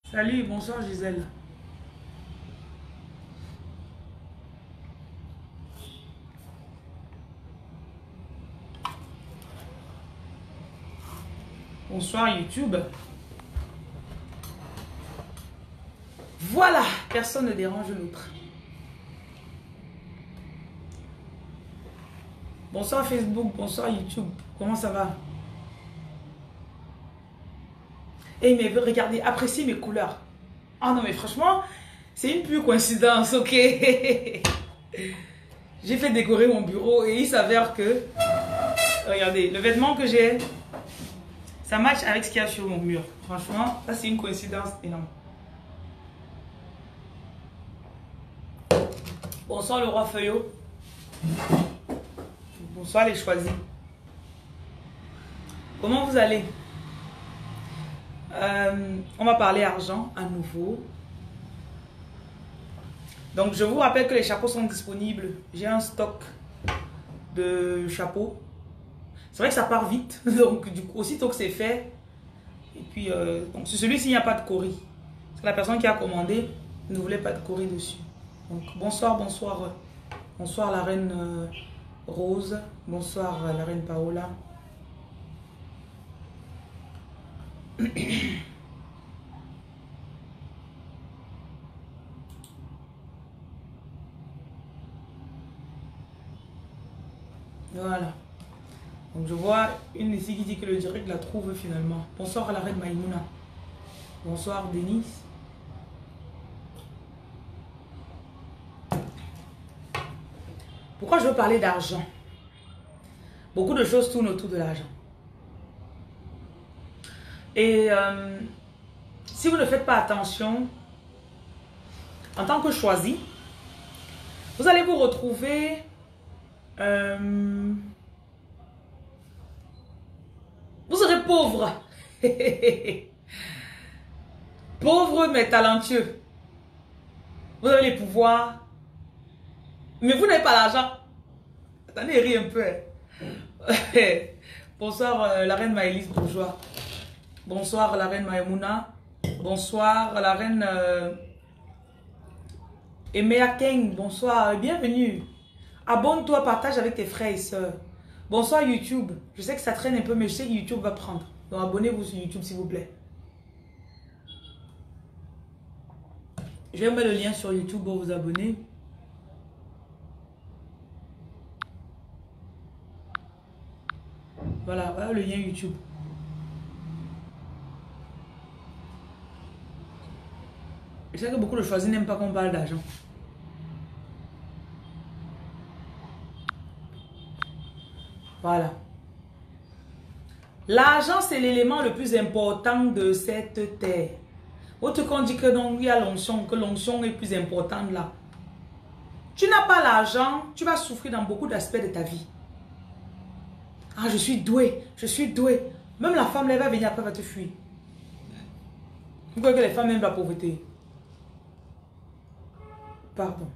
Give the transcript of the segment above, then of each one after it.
Salut, bonsoir Gisèle. Bonsoir YouTube. Voilà, personne ne dérange l'autre. Bonsoir Facebook, bonsoir YouTube. Comment ça va? Et mais regardez, appréciez mes couleurs. Ah non mais franchement, c'est une pure coïncidence, ok? J'ai fait décorer mon bureau et il s'avère que, regardez, le vêtement que j'ai, ça match avec ce qu'il y a sur mon mur. Franchement, ça c'est une coïncidence énorme. Bonsoir le roi Feuillot. Bonsoir les choisis. Comment vous allez? On va parler argent à nouveau. Donc je vous rappelle que les chapeaux sont disponibles. J'ai un stock de chapeaux. C'est vrai que ça part vite. Donc du coup, aussitôt que c'est fait. Et puis, donc sur celui-ci, il n'y a pas de cori. Parce que la personne qui a commandé ne voulait pas de cori dessus. Donc bonsoir, bonsoir. Bonsoir la reine Rose. Bonsoir la reine Paola. Voilà. Donc je vois une ici qui dit que le direct la trouve finalement. Bonsoir à la reine Maïmouna. Bonsoir Denise. Pourquoi je veux parler d'argent? Beaucoup de choses tournent autour de l'argent. Et si vous ne faites pas attention, en tant que choisi, vous allez vous retrouver vous serez pauvre. Pauvre mais talentueux. Vous avez les pouvoirs, mais vous n'avez pas l'argent. Attendez, rire un peu. Bonsoir la reine Maëlys Bourgeois. Bonsoir la reine Maïmouna. Bonsoir la reine Emea Keng. Bonsoir, bienvenue. Abonne-toi, partage avec tes frères et sœurs. Bonsoir YouTube. Je sais que ça traîne un peu, mais je sais que YouTube va prendre. Donc abonnez-vous sur YouTube s'il vous plaît. Je vais mettre le lien sur YouTube pour vous abonner. Voilà, voilà le lien YouTube. Je sais que beaucoup de choisis n'aiment pas qu'on parle d'argent. Voilà. L'argent, c'est l'élément le plus important de cette terre. Autre qu'on dit que non, il y a l'onction, que l'onction est plus importante là. Tu n'as pas l'argent, tu vas souffrir dans beaucoup d'aspects de ta vie. Ah, je suis doué, je suis doué. Même la femme, elle va venir après, elle va te fuir. Vous croyez que les femmes aiment la pauvreté? Pardon.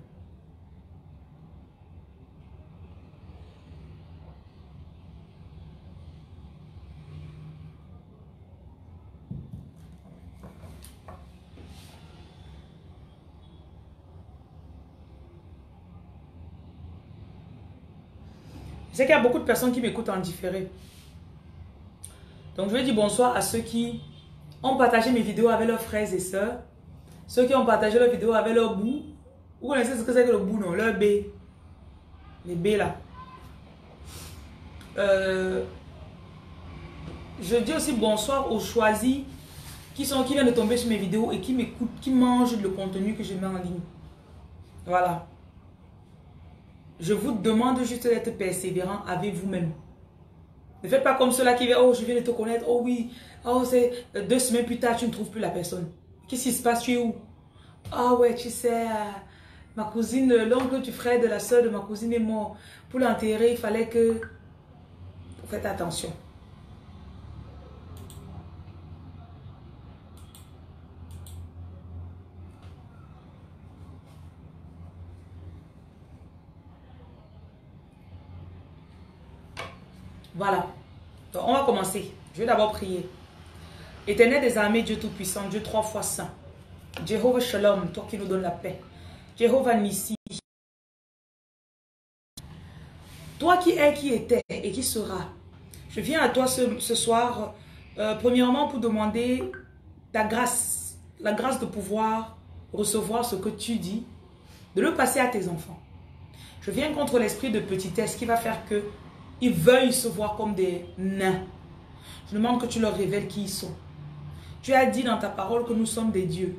Je sais qu'il y a beaucoup de personnes qui m'écoutent en différé. Donc je vais dire bonsoir à ceux qui ont partagé mes vidéos avec leurs frères et sœurs. Ceux qui ont partagé leurs vidéos avec leur bout. Vous connaissez ce que c'est que le bout, non? Leur B. Les B là. Je dis aussi bonsoir aux choisis qui viennent de tomber sur mes vidéos et qui m'écoutent, qui mangent le contenu que je mets en ligne. Voilà. Je vous demande juste d'être persévérant avec vous-même. Ne faites pas comme ceux-là qui viennent, oh je viens de te connaître, oh oui, oh c'est 2 semaines plus tard, tu ne trouves plus la personne. Qu'est-ce qui se passe, tu es où? Ah ouais, tu sais, ma cousine, l'oncle du frère de la soeur de ma cousine est mort. Pour l'enterrer, il fallait que... Faites attention. Voilà. Donc, on va commencer. Je vais d'abord prier. Éternel des armées, Dieu Tout-Puissant, Dieu 3 fois saint. Jéhovah Shalom, toi qui nous donnes la paix. Jéhovah Nissi. Toi qui es, qui était et qui sera. Je viens à toi ce soir, premièrement pour demander ta grâce. La grâce de pouvoir recevoir ce que tu dis, de le passer à tes enfants. Je viens contre l'esprit de petitesse qui va faire qu'ils veuillent se voir comme des nains. Je demande que tu leur révèles qui ils sont. Tu as dit dans ta parole que nous sommes des dieux.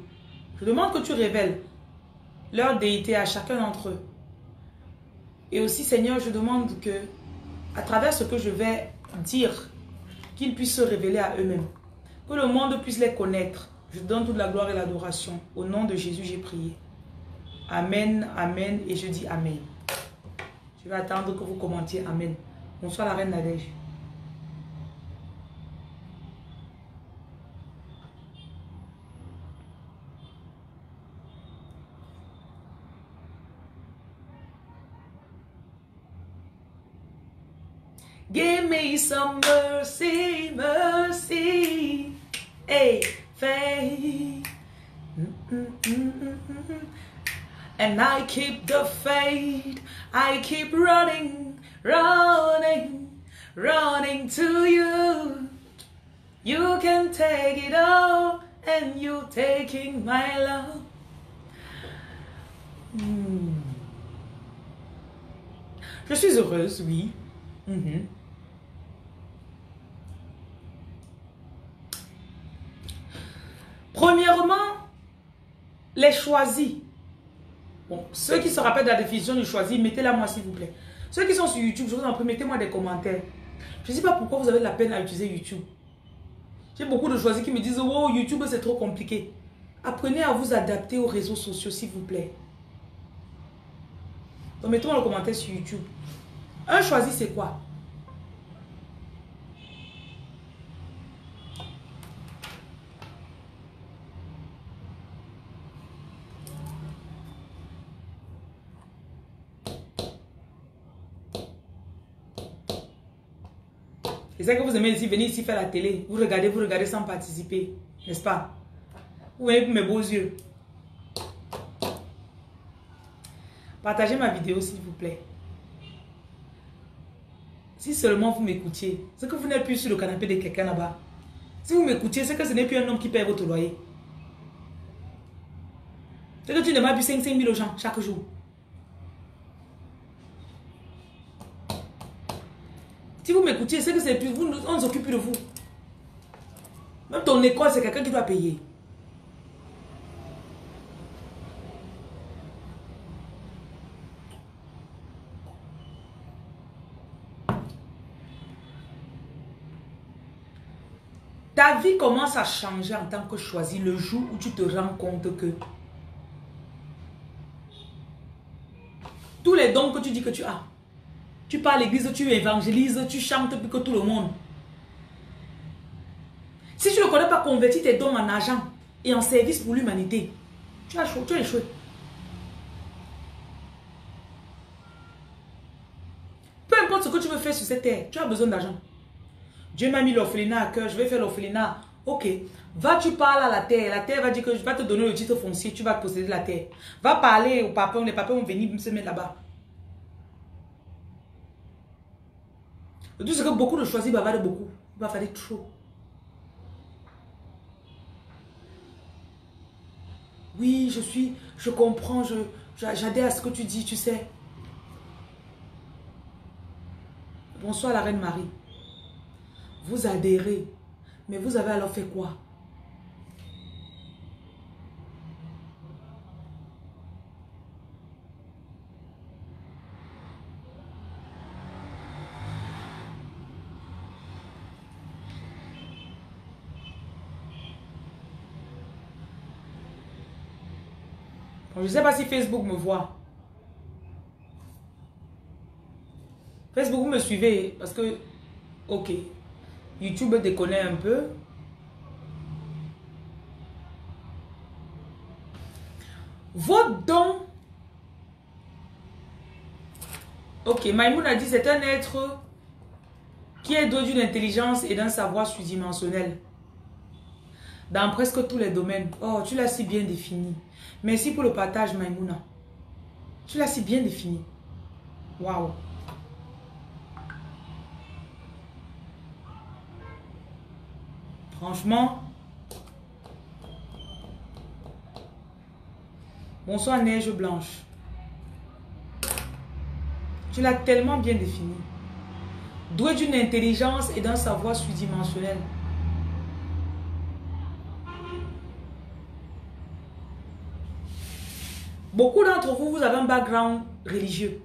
Je demande que tu révèles leur déité à chacun d'entre eux. Et aussi, Seigneur, je demande que, à travers ce que je vais dire, qu'ils puissent se révéler à eux-mêmes. Que le monde puisse les connaître. Je te donne toute la gloire et l'adoration. Au nom de Jésus, j'ai prié. Amen, amen, et je dis amen. Je vais attendre que vous commentiez amen. Bonsoir la reine Nadège. Give me some mercy, mercy, hey, faith. And I keep the faith, I keep running, running, running to you. You can take it all, and you're taking my love. Je suis heureuse, oui. Premièrement, les choisis. Bon, ceux qui se rappellent de la définition du choisi, mettez-la moi s'il vous plaît. Ceux qui sont sur YouTube, je vous en prie, mettez-moi des commentaires. Je ne sais pas pourquoi vous avez de la peine à utiliser YouTube. J'ai beaucoup de choisis qui me disent « Oh, YouTube, c'est trop compliqué. » Apprenez à vous adapter aux réseaux sociaux, s'il vous plaît. Donc, mettez-moi le commentaire sur YouTube. Un choisi, c'est quoi? C'est ça que vous aimez ici, venir ici faire la télé. Vous regardez sans participer. N'est-ce pas? Vous voyez pour mes beaux yeux. Partagez ma vidéo s'il vous plaît. Si seulement vous m'écoutiez. C'est que vous n'êtes plus sur le canapé de quelqu'un là-bas. Si vous m'écoutiez, c'est que ce n'est plus un homme qui paie votre loyer. C'est que tu ne demandes plus 5 000 aux gens chaque jour. Si vous m'écoutiez, c'est que c'est plus vous, on ne s'occupe plus de vous. Même ton école, c'est quelqu'un qui doit payer. Ta vie commence à changer en tant que choisi le jour où tu te rends compte que tous les dons que tu dis que tu as, tu pars à l'église, tu évangélises, tu chantes plus que tout le monde. Si tu ne connais pas convertir tes dons en argent et en service pour l'humanité, tu as échoué. Peu importe ce que tu veux faire sur cette terre, tu as besoin d'argent. Dieu m'a mis l'orphelinat à cœur, je vais faire l'orphelinat. Ok, va, tu parles à la terre va dire que je vais te donner le titre foncier, tu vas posséder la terre. Va parler aux papins, les papins vont venir se mettre là-bas. Le tout c'est que beaucoup de choisis bavardent beaucoup, il va falloir trop. Oui, je comprends, j'adhère à ce que tu dis, tu sais. Bonsoir la reine Marie. Vous adhérez, mais vous avez alors fait quoi? Bon, je ne sais pas si Facebook me voit. Facebook, vous me suivez parce que, ok, YouTube déconne un peu. Vos dons. Ok, Maïmoun a dit c'est un être qui est doué d'une intelligence et d'un savoir surdimensionnel. dans presque tous les domaines. Oh, tu l'as si bien défini. Merci pour le partage, Maïmouna. Tu l'as si bien défini. Waouh. Franchement. Bonsoir, Neige Blanche. Tu l'as tellement bien défini. Doué d'une intelligence et d'un savoir surdimensionnel. Beaucoup d'entre vous, vous avez un background religieux.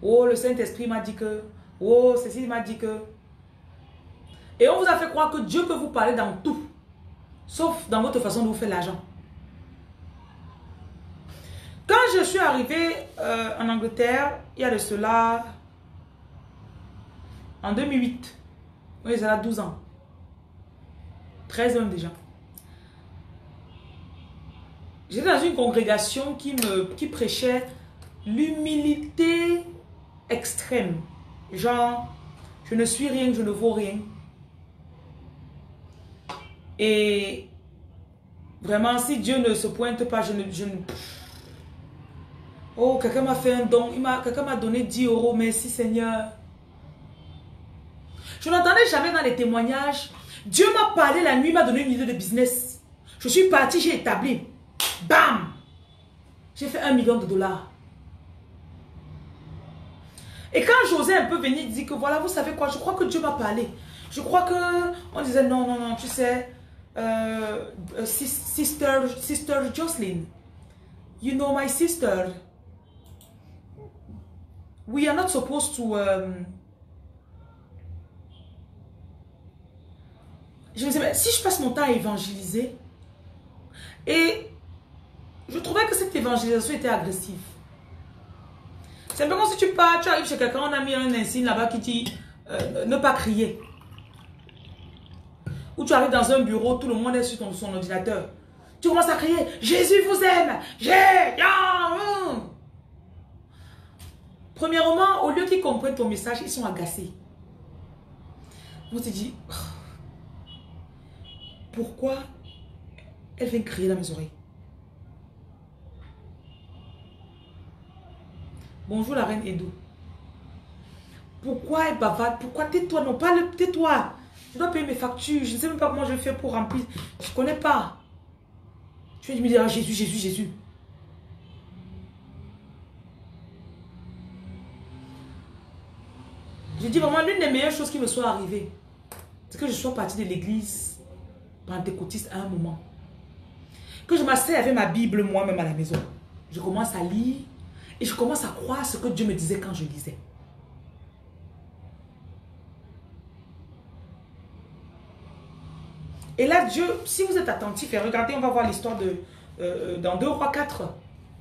Oh, le Saint-Esprit m'a dit que... Oh, ceci m'a dit que... Et on vous a fait croire que Dieu peut vous parler dans tout. Sauf dans votre façon de vous faire l'argent. Quand je suis arrivée en Angleterre, il y a de cela... En 2008. Oui, ça a 12 ans. 13 ans déjà. J'étais dans une congrégation qui prêchait l'humilité extrême. Genre, je ne suis rien, je ne vaux rien. Et vraiment, si Dieu ne se pointe pas, je ne... Oh, quelqu'un m'a fait un don, quelqu'un m'a donné 10 euros, merci Seigneur. Je n'entendais jamais dans les témoignages. Dieu m'a parlé la nuit, m'a donné une idée de business. Je suis parti, j'ai établi. Bam! J'ai fait 1 million de dollars. Et quand j'osais un peu venir dire que voilà, vous savez quoi, je crois que Dieu m'a parlé. Je crois que... On disait non, non, non, tu sais, Sister Jocelyn, you know my sister. We are not supposed to... Je me disais, mais si je passe mon temps à évangéliser, et je trouvais que cette évangélisation était agressive. C'est un peu comme si tu pars, tu arrives chez quelqu'un, on a mis un insigne là-bas qui dit ne pas crier. Ou tu arrives dans un bureau, tout le monde est sur son ordinateur. Tu commences à crier, Jésus vous aime, Premièrement, au lieu qu'ils comprennent ton message, ils sont agacés. On te dit, pourquoi elle vient crier dans mes oreilles? Bonjour la reine Edo. Pourquoi elle bavarde? Pourquoi tais-toi? Non, pas le tais-toi. Je dois payer mes factures. Je ne sais même pas comment je vais faire pour remplir. Je ne connais pas. Tu vas me dire, Jésus, Jésus, Jésus. Je dis vraiment, l'une des meilleures choses qui me soit arrivée, c'est que je sois partie de l'église pentecôtiste à un moment. Que je m'asseye avec ma Bible moi-même à la maison. Je commence à lire et je commence à croire ce que Dieu me disait quand je lisais. Et là, Dieu, si vous êtes attentif, et regardez, on va voir l'histoire dans 2 Rois 4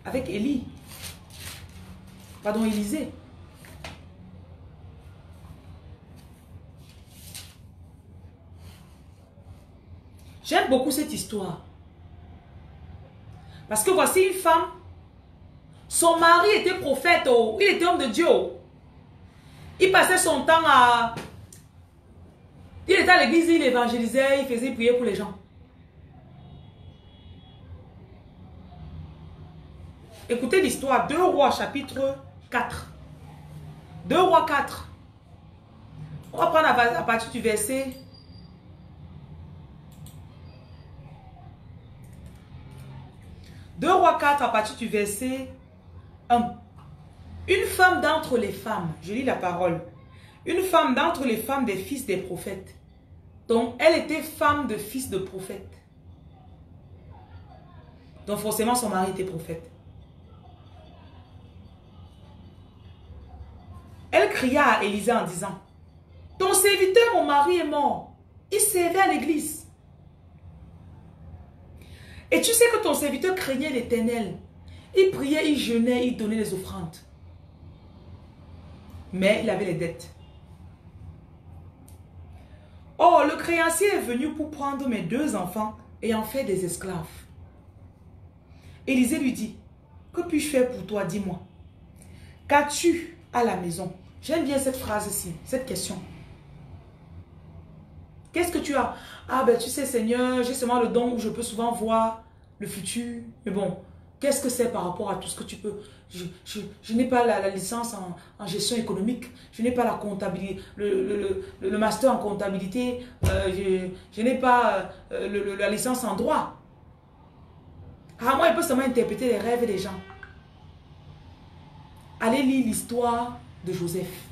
avec Élie. Pardon, Élisée. J'aime beaucoup cette histoire. Parce que voici une femme. Son mari était prophète. Oh, il était homme de Dieu. Oh. Il passait son temps à... Il était à l'église, il évangélisait, il faisait prier pour les gens. Écoutez l'histoire. 2 Rois chapitre 4. 2 Rois 4. On va prendre à partir du verset... Deux Rois 4 à partir du verset 1. Une femme d'entre les femmes, je lis la parole. Une femme d'entre les femmes des fils des prophètes. Donc, elle était femme de fils de prophète. Donc, forcément, son mari était prophète. Elle cria à Élisée en disant, « Ton serviteur, mon mari, est mort. Il servait à l'église. Et tu sais que ton serviteur craignait l'Éternel. Il priait, il jeûnait, il donnait les offrandes. Mais il avait les dettes. Or, le créancier est venu pour prendre mes 2 enfants et en faire des esclaves. Élisée lui dit, que puis-je faire pour toi, dis-moi. Qu'as-tu à la maison? J'aime bien cette phrase-ci, cette question. Qu'est-ce que tu as? Ah ben tu sais Seigneur, j'ai seulement le don où je peux souvent voir le futur. Mais bon, qu'est-ce que c'est par rapport à tout ce que tu peux? Je n'ai pas la licence en gestion économique. Je n'ai pas la comptabilité, le master en comptabilité. Je n'ai pas la licence en droit. Ah, moi, il peut seulement interpréter les rêves des gens. Allez lire l'histoire de Joseph.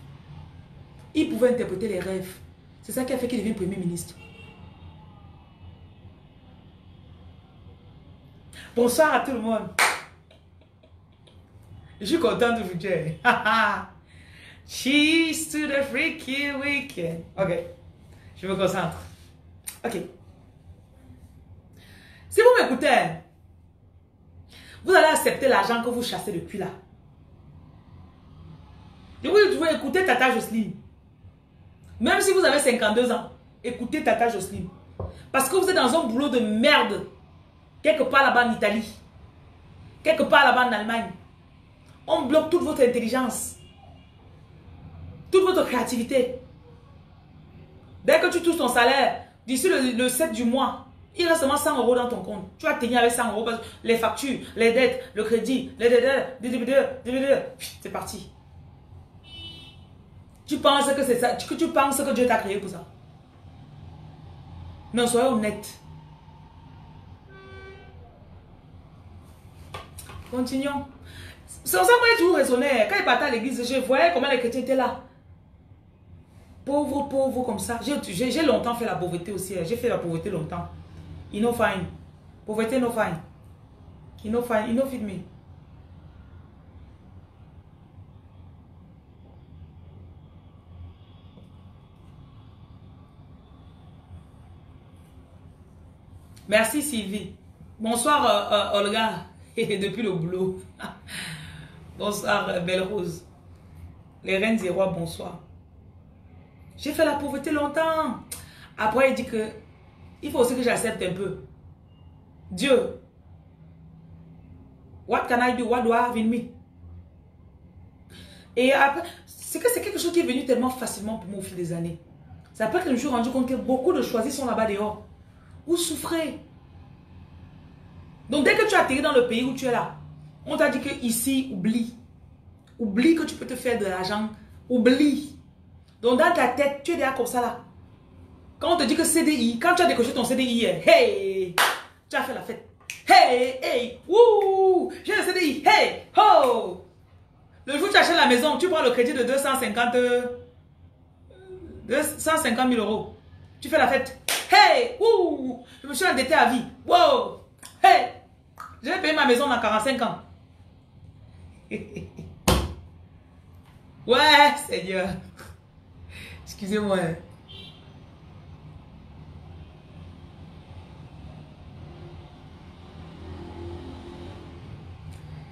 Il pouvait interpréter les rêves. C'est ça qui a fait qu'il devient premier ministre. Bonsoir à tout le monde. Je suis content de vous dire. Cheese to the freaky weekend. Ok. Je me concentre. Ok. Si vous m'écoutez, vous allez accepter l'argent que vous chassez depuis là. Je vous écouter Tata Jocelyne. Même si vous avez 52 ans, écoutez Tata Jocelyne. Parce que vous êtes dans un boulot de merde. Quelque part là-bas en Italie. Quelque part là-bas en Allemagne. On bloque toute votre intelligence. Toute votre créativité. Dès que tu touches ton salaire, d'ici le 7 du mois, il reste seulement 100 € dans ton compte. Tu vas tenir avec 100 € parce que les factures, les dettes, le crédit, les dettes, c'est parti. Tu penses que c'est ça, tu penses que Dieu t'a créé pour ça. Non, soyez honnête. Continuons. C'est pour ça que moi j'ai toujours raisonné. Quand il partait à l'église, je voyais comment les chrétiens étaient là. Pauvres, pauvres comme ça. J'ai longtemps fait la pauvreté aussi. J'ai fait la pauvreté longtemps. You know fine. Pauvreté no fine. You know fine. You know feed me. Merci Sylvie. Bonsoir Olga. Depuis le boulot. Bonsoir Belle Rose. Les reines et rois, bonsoir. J'ai fait la pauvreté longtemps. Après il dit que il faut aussi que j'accepte un peu. Dieu. What can I do? What do I have in me? Et après, c'est que c'est quelque chose qui est venu tellement facilement pour moi au fil des années. C'est après que je me suis rendu compte que beaucoup de choisis sont là-bas dehors. Vous souffrez. Donc dès que tu atterris dans le pays où tu es là, on t'a dit que ici, oublie. Oublie que tu peux te faire de l'argent. Oublie. Donc dans ta tête, tu es déjà comme ça là. Quand on te dit que CDI, quand tu as décoché ton CDI, hey, tu as fait la fête. Hey, hey, wouh, j'ai le CDI, hey, ho. Le jour où tu achètes la maison, tu prends le crédit de 250 000 €. Tu fais la fête. Hey, wouh, je me suis endetté à vie. Wow, hey, je vais payer ma maison dans 45 ans. Ouais, Seigneur. Excusez-moi.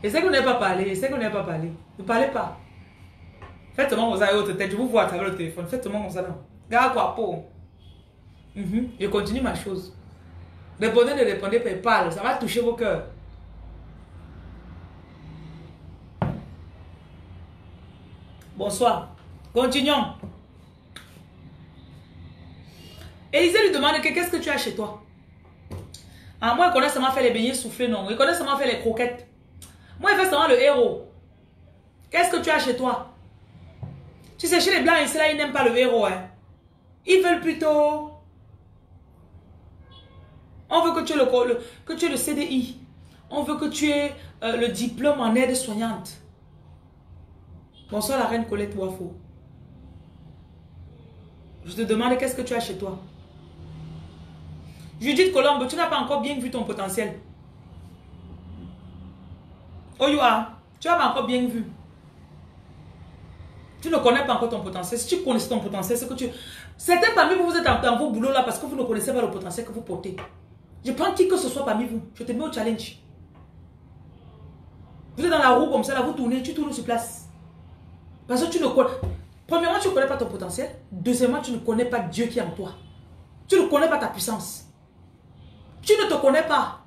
Je sais que vous n'avez pas parlé. Je sais que vous n'avez pas parlé. Ne parlez pas. Faites seulement comme ça avec votre tête. Je vous vois à travers le téléphone. Faites seulement comme ça là. Regarde quoi, peau. Je continue ma chose. Répondez, ne répondez pas. Parle. Ça va toucher vos cœurs. Bonsoir. Continuons. Élisée lui demande qu'est-ce que tu as chez toi. Ah, moi, il connaît seulement faire les beignets soufflés, non. Il connaît seulement faire les croquettes. Moi, il fait seulement le héros. Qu'est-ce que tu as chez toi? Tu sais, chez les blancs, ici, là, ils n'aiment pas le héros. Hein. Ils veulent plutôt... On veut que tu aies le CDI. On veut que tu aies le diplôme en aide soignante. Bonsoir, la reine Colette Wafo. Je te demande qu'est-ce que tu as chez toi. Judith Colombe, tu n'as pas encore bien vu ton potentiel. Oyua, tu n'as pas encore bien vu. Tu ne connais pas encore ton potentiel. Si tu connaissais ton potentiel, c'est que tu... Certains parmi vous, vous êtes dans vos boulots là parce que vous ne connaissez pas le potentiel que vous portez. Je prends qui que ce soit parmi vous. Je te mets au challenge. Vous êtes dans la roue comme ça, là, vous tournez, tu tournes sur place. Parce que tu ne connais... Premièrement, tu ne connais pas ton potentiel. Deuxièmement, tu ne connais pas Dieu qui est en toi. Tu ne connais pas ta puissance. Tu ne te connais pas.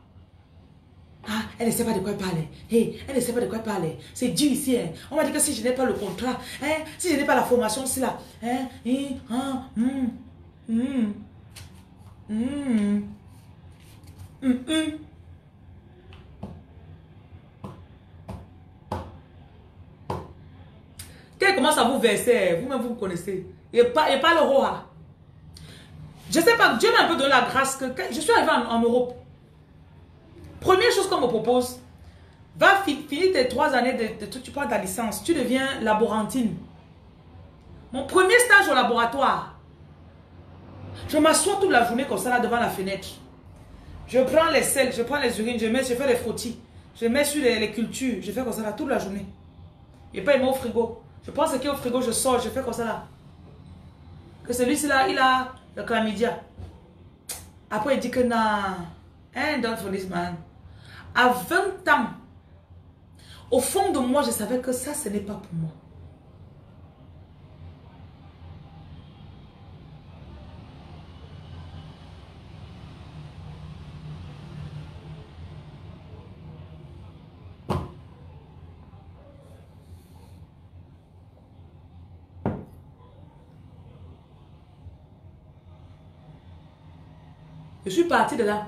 Ah, elle ne sait pas de quoi elle parle. Hey, elle ne sait pas de quoi elle parle. C'est Dieu ici. Hein. On m'a dit que si je n'ai pas le contrat, hein, si je n'ai pas la formation, c'est là. Hein, Hum. Hum, hum. Quand il commence à vous verser, vous-même vous connaissez. Et pas le roi. Je sais pas, Dieu m'a un peu donné la grâce que quand je suis arrivé en Europe. Première chose qu'on me propose, va finir tes 3 années tu prends ta licence, tu deviens laborantine. Mon premier stage au laboratoire, je m'assois toute la journée comme ça là devant la fenêtre. Je prends les sels, je prends les urines, je fais les frottis, je mets sur les cultures, je fais comme ça là toute la journée. Et pas il met au frigo. Je prends ce qui est au frigo, je sors, je fais comme ça là. Que celui-ci là, il a le chlamydia. Après il dit que non, hein, don't for this man. À 20 ans, au fond de moi, je savais que ça, ce n'est pas pour moi. Je suis partie de là.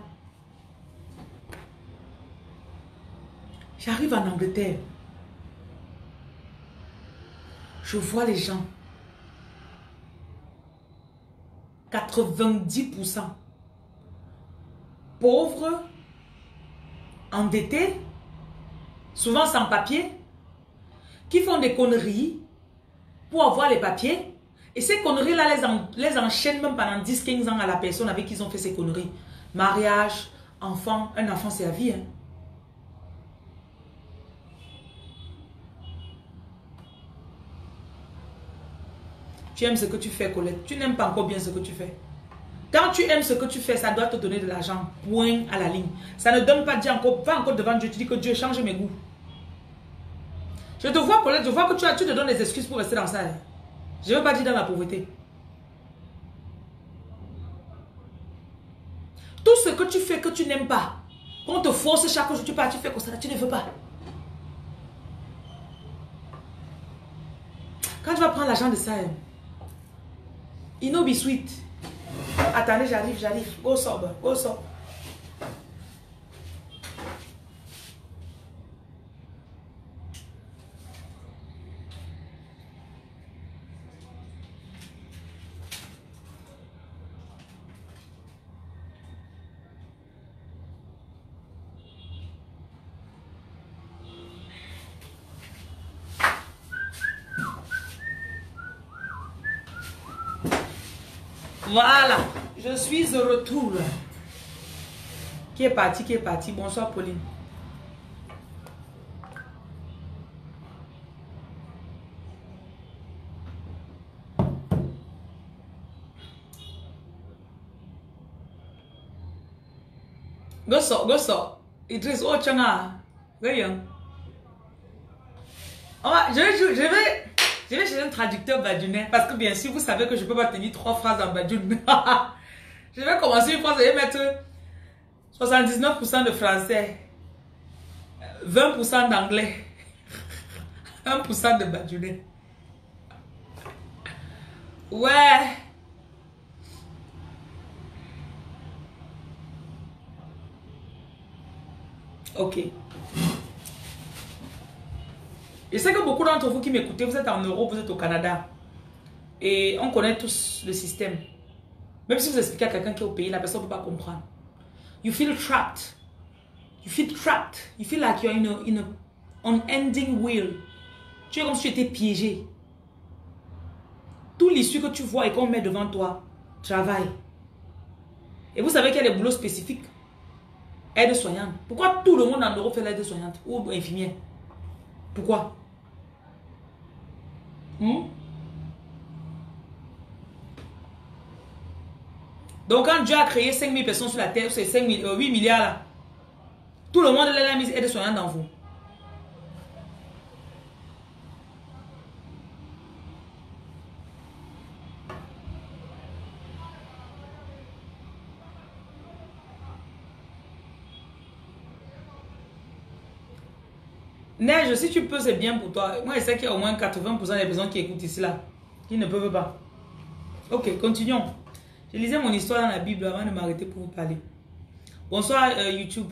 J'arrive en Angleterre. Je vois les gens. 90% pauvres, endettés, souvent sans papier, qui font des conneries pour avoir les papiers. Et ces conneries-là les enchaînent même pendant 10-15 ans à la personne avec qui ils ont fait ces conneries. Mariage, enfant, un enfant c'est la vie. Hein. Tu aimes ce que tu fais, Colette. Tu n'aimes pas encore bien ce que tu fais. Quand tu aimes ce que tu fais, ça doit te donner de l'argent. Point à la ligne. Ça ne donne pas Dieu encore. Va encore devant Dieu. Tu dis que Dieu change mes goûts. Je te vois, Colette. Je vois que tu te donnes des excuses pour rester dans ça. Je ne veux pas dire dans la pauvreté. Tout ce que tu fais que tu n'aimes pas, qu'on te force chaque jour, tu pars, tu fais comme ça, tu ne veux pas. Quand tu vas prendre l'argent de ça, it no be sweet. Attendez, j'arrive. Go sort. Voilà, je suis de retour. Qui est parti? Bonsoir, Pauline. Go sort. Idriss Ochanga. Voyons. Je vais chez un traducteur badjounais parce que bien sûr, vous savez que je ne peux pas tenir 3 phrases en badjoun. Je vais commencer une phrase et mettre 79% de français, 20% d'anglais, 1% de badjounais. Ouais. Ok. Je sais que beaucoup d'entre vous qui m'écoutez, vous êtes en Europe, vous êtes au Canada. Et on connaît tous le système. Même si vous expliquez à quelqu'un qui est au pays, la personne ne peut pas comprendre. You feel trapped. You feel like you're in a unending wheel. Tu es comme si tu étais piégé. Tout l'issue que tu vois et qu'on met devant toi, travaille. Et vous savez qu'il y a des boulots spécifiques. Aide-soignante. Pourquoi tout le monde en Europe fait l'aide-soignante ou infirmière? Pourquoi? Donc quand Dieu a créé 5000 personnes sur la terre, c'est 8 milliards là. Tout le monde l'a mis aide-soignante dans vous. Neige, si tu peux, c'est bien pour toi. Moi, je sais qu'il y a au moins 80% des personnes qui écoutent ici là, qui ne peuvent pas. Ok, continuons. Je lisais mon histoire dans la Bible avant de m'arrêter pour vous parler. Bonsoir YouTube.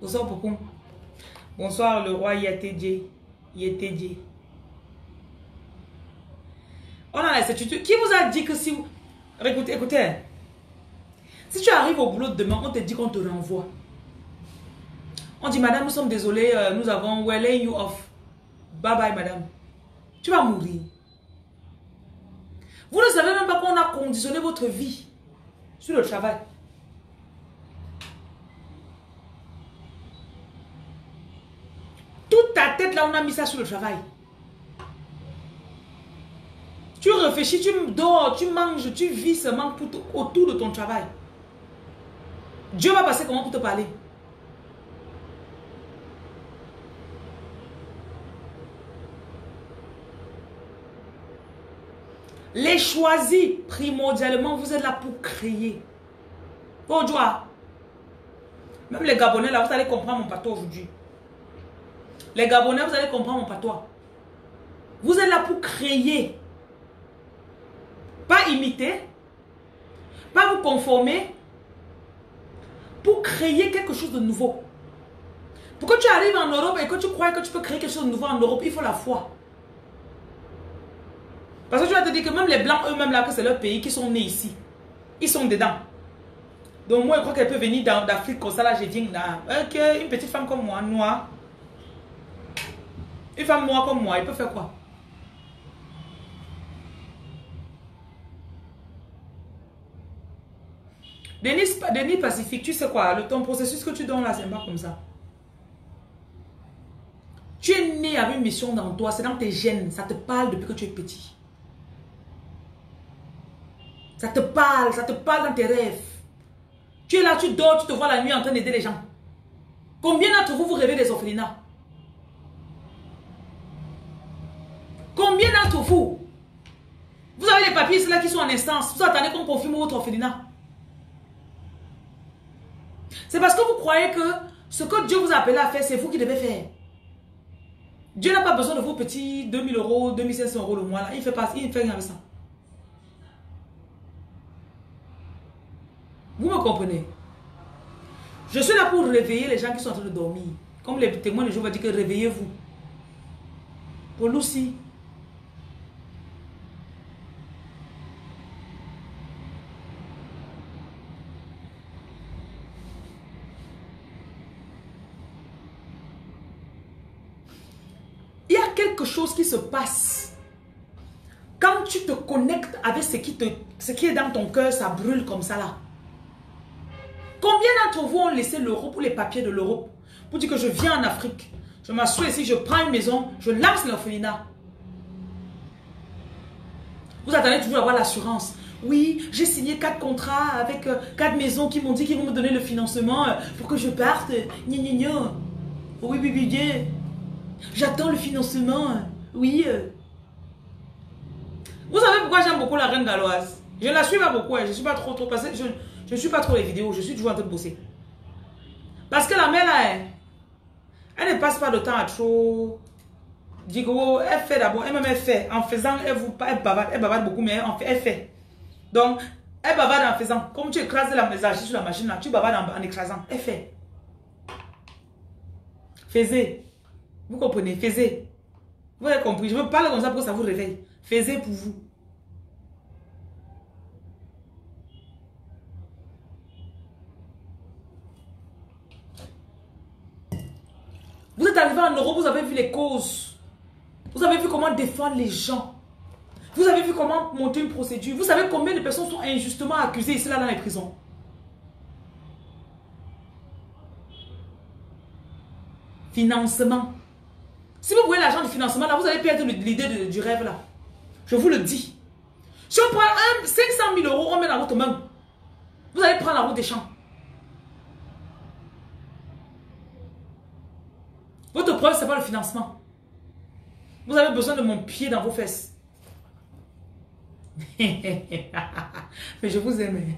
Bonsoir Popon. Bonsoir le roi Yatedje. Yetedje. On a la certitude. Qui vous a dit que si vous... Écoutez, écoutez. Si tu arrives au boulot demain, on te dit qu'on te renvoie. On dit, madame, nous sommes désolés, nous avons... We're laying you off. Bye bye, madame. Tu vas mourir. Vous ne savez même pas qu'on a conditionné votre vie sur le travail. Toute ta tête, là, on a mis ça sur le travail. Tu réfléchis, tu dors, tu manges, tu vis seulement autour de ton travail. Dieu va passer comment pour te parler? Les choisis, primordialement, vous êtes là pour créer. Bon, joie. Même les Gabonais, là, vous allez comprendre mon patois aujourd'hui. Les Gabonais, vous allez comprendre mon patois. Vous êtes là pour créer. Pas imiter. Pas vous conformer. Pour créer quelque chose de nouveau. Pour que tu arrives en Europe et que tu crois que tu peux créer quelque chose de nouveau en Europe, il faut la foi. Parce que tu vas te dire que même les Blancs eux-mêmes là, que c'est leur pays, qui sont nés ici. Ils sont dedans. Donc moi, je crois qu'elle peut venir d'Afrique comme ça, là, je viens là. Ok, une petite femme comme moi, noire. Une femme noire comme moi, elle peut faire quoi? Denis Pacifique, tu sais quoi? Ton processus que tu donnes là, c'est pas comme ça. Tu es né avec une mission dans toi, c'est dans tes gènes, ça te parle depuis que tu es petit. Ça te parle dans tes rêves. Tu es là, tu dors, tu te vois la nuit en train d'aider les gens. Combien d'entre vous, vous rêvez des orphelinats? Combien d'entre vous, vous avez les papiers là qui sont en instance, vous attendez qu'on confirme votre orphelinat? C'est parce que vous croyez que ce que Dieu vous a appelé à faire, c'est vous qui devez faire. Dieu n'a pas besoin de vos petits 2000 euros, 2500 euros le mois là. Il fait rien avec ça. Vous me comprenez? Je suis là pour réveiller les gens qui sont en train de dormir. Comme les témoins de Jéhovah disent que réveillez-vous. Pour nous aussi. Il y a quelque chose qui se passe. Quand tu te connectes avec ce qui est dans ton cœur, ça brûle comme ça là. Combien d'entre vous ont laissé l'Europe ou les papiers de l'Europe pour dire que je viens en Afrique, je m'assois ici, je prends une maison, je lance l'orphelinat. Vous attendez toujours avoir l'assurance. Oui, j'ai signé 4 contrats avec 4 maisons qui m'ont dit qu'ils vont me donner le financement pour que je parte. Gna gna gna. Oui, oui, oui, bien. J'attends le financement. Oui. Vous savez pourquoi j'aime beaucoup la reine galloise? Je ne la suis pas beaucoup. Je ne suis pas trop parce que je ne suis pas trop les vidéos. Je suis toujours en train de bosser. Parce que la mère là, elle ne passe pas de temps à trop... Digo, elle fait d'abord, elle-même elle fait. En faisant, elle bavarde beaucoup, mais elle fait. Donc, elle bavarde en faisant. Comme tu écrases les archives sur la machine là, tu bavardes en écrasant. Elle fait. Faisez. Vous comprenez? Faisez. Vous avez compris? Je veux parler comme ça pour que ça vous réveille. Faisez pour vous. Vous êtes arrivé en Europe, vous avez vu les causes. Vous avez vu comment défendre les gens. Vous avez vu comment monter une procédure. Vous savez combien de personnes sont injustement accusées ici là dans les prisons. Financement. Si vous voulez l'argent du financement là, vous allez perdre l'idée du rêve là. Je vous le dis. Si on prend 500 000 euros, on met dans votre main. Vous allez prendre la route des champs. Votre preuve, ce n'est pas le financement. Vous avez besoin de mon pied dans vos fesses. Mais je vous aime.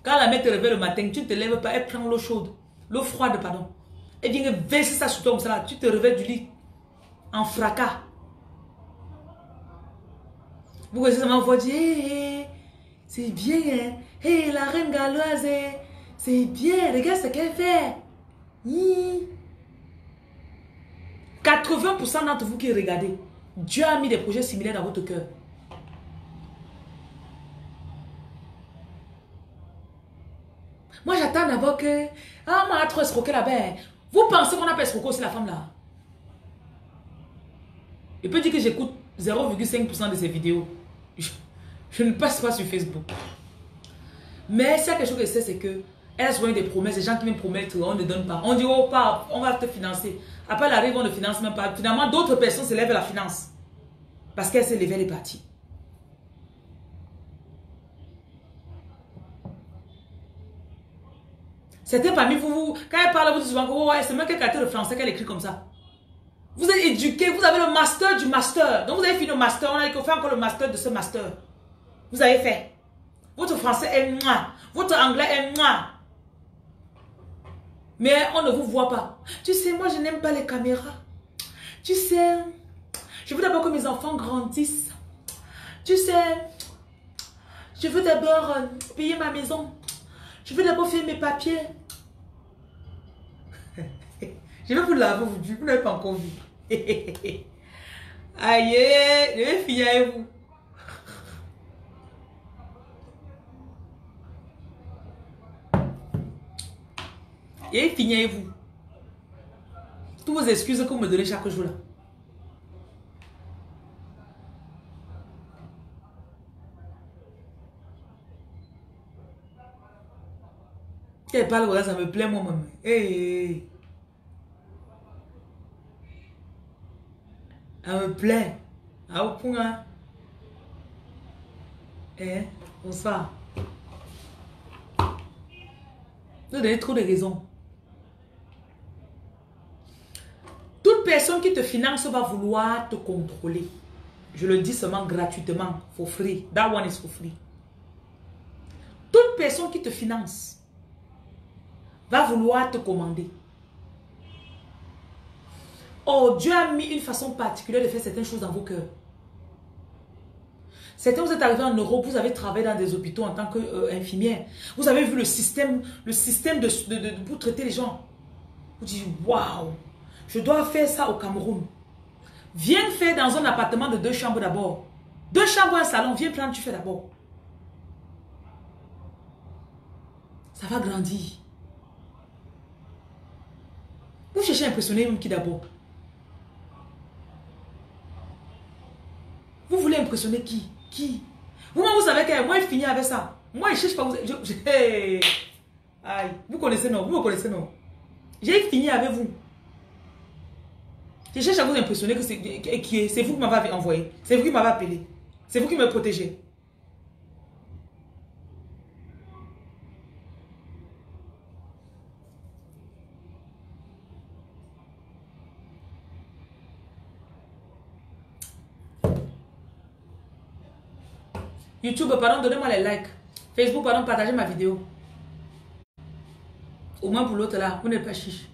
Quand la mère te réveille le matin, tu ne te lèves pas, elle prend l'eau chaude. L'eau froide, pardon. Elle vient verser ça sur toi comme ça. Tu te réveilles du lit en fracas. Vous connaissez ma voix dire, hey, c'est bien, hein? Hey, la reine galloise, c'est bien, regarde ce qu'elle fait. 80% d'entre vous qui regardez, Dieu a mis des projets similaires dans votre cœur. Moi, j'attends d'abord que... Ah, moi, trop escroqué là-bas. Vous pensez qu'on a pas escroqué aussi la femme là? Je peux dire que j'écoute 0,5% de ces vidéos. Je ne passe pas sur Facebook. Mais s'il y a quelque chose que je sais, c'est que elles ont des promesses, les gens qui me promettent, on ne donne pas. On dit, oh, pas, on va te financer. Après, elle arrive, on ne finance même pas. Finalement, d'autres personnes se lèvent la finance. Parce qu'elle s'est levée, elle est partie. C'était parmi vous, quand elle parle, vous dites souvent que oh, ouais, c'est même qu'elle a le français qu'elle écrit comme ça. Vous êtes éduqué, vous avez le master du master. Donc vous avez fini le master, on a dit qu'on fait encore le master de ce master. Vous avez fait. Votre français est moi. Votre anglais est moi. Mais on ne vous voit pas. Tu sais, moi je n'aime pas les caméras. Tu sais, je veux d'abord que mes enfants grandissent. Tu sais, je veux d'abord payer ma maison. Je veux d'abord faire mes papiers. Je vais vous laver aujourd'hui, vous n'avez pas encore vu. Aïe, je vais finir avec vous. Et finir avec vous. Toutes vos excuses que vous me donnez chaque jour là. Elle parle, voilà, ça me plaît moi-même. Hey. Ça me plaît. Ah, au point. Bonsoir. Vous donnez trop de raisons. Toute personne qui te finance va vouloir te contrôler. Je le dis seulement gratuitement, for free. That one is for free. Toute personne qui te finance va vouloir te commander. Oh, Dieu a mis une façon particulière de faire certaines choses dans vos cœurs. Certains, vous êtes arrivés en Europe, vous avez travaillé dans des hôpitaux en tant qu'infirmière. Vous avez vu le système pour traiter les gens. Vous dites, waouh, je dois faire ça au Cameroun. Viens faire dans un appartement de 2 chambres d'abord. 2 chambres, un salon, viens prendre, tu fais d'abord. Ça va grandir. Vous cherchez à impressionner même qui d'abord? Vous voulez impressionner qui? Qui? Vous-même, vous savez que moi, je finis avec ça. Moi, je ne cherche pas. Hey. Aïe. Vous connaissez, non? Vous me connaissez, non? J'ai fini avec vous. Je cherche à vous impressionner que c'est vous qui m'avez envoyé. C'est vous qui m'avez appelé. C'est vous qui me protégez. YouTube, pardon, donnez-moi les likes. Facebook, pardon, partagez ma vidéo. Au moins pour l'autre là, vous n'êtes pas chiche.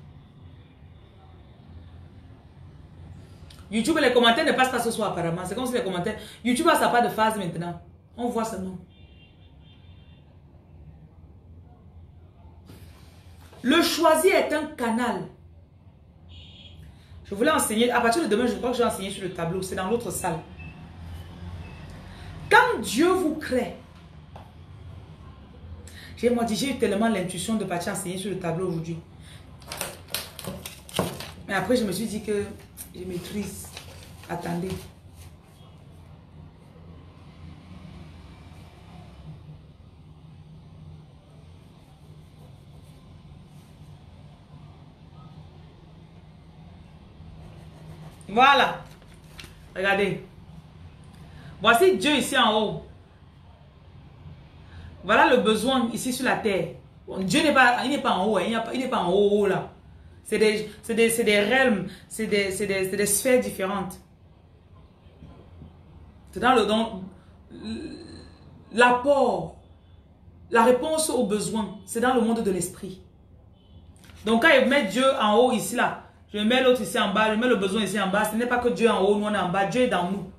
YouTube, les commentaires ne passent pas ce soir apparemment. C'est comme si les commentaires... YouTube a sa part de phase maintenant. On voit seulement. Le choisi est un canal. Je voulais enseigner... À partir de demain, je crois que je vais enseigner sur le tableau. C'est dans l'autre salle. Quand Dieu vous crée, j'ai eu tellement l'intuition de partir enseigner sur le tableau aujourd'hui. Mais après, je me suis dit que je maîtrise. Attendez. Voilà. Regardez. Voici Dieu ici en haut. Voilà le besoin ici sur la terre. Dieu n'est pas, il n'est pas en haut, il n'est pas en haut là. C'est des realms, c'est des sphères différentes. C'est dans l'apport, la réponse aux besoins, c'est dans le monde de l'esprit. Donc quand je mets Dieu en haut ici là, je mets l'autre ici en bas, je mets le besoin ici en bas, ce n'est pas que Dieu est en haut, nous on est en bas, Dieu est dans nous.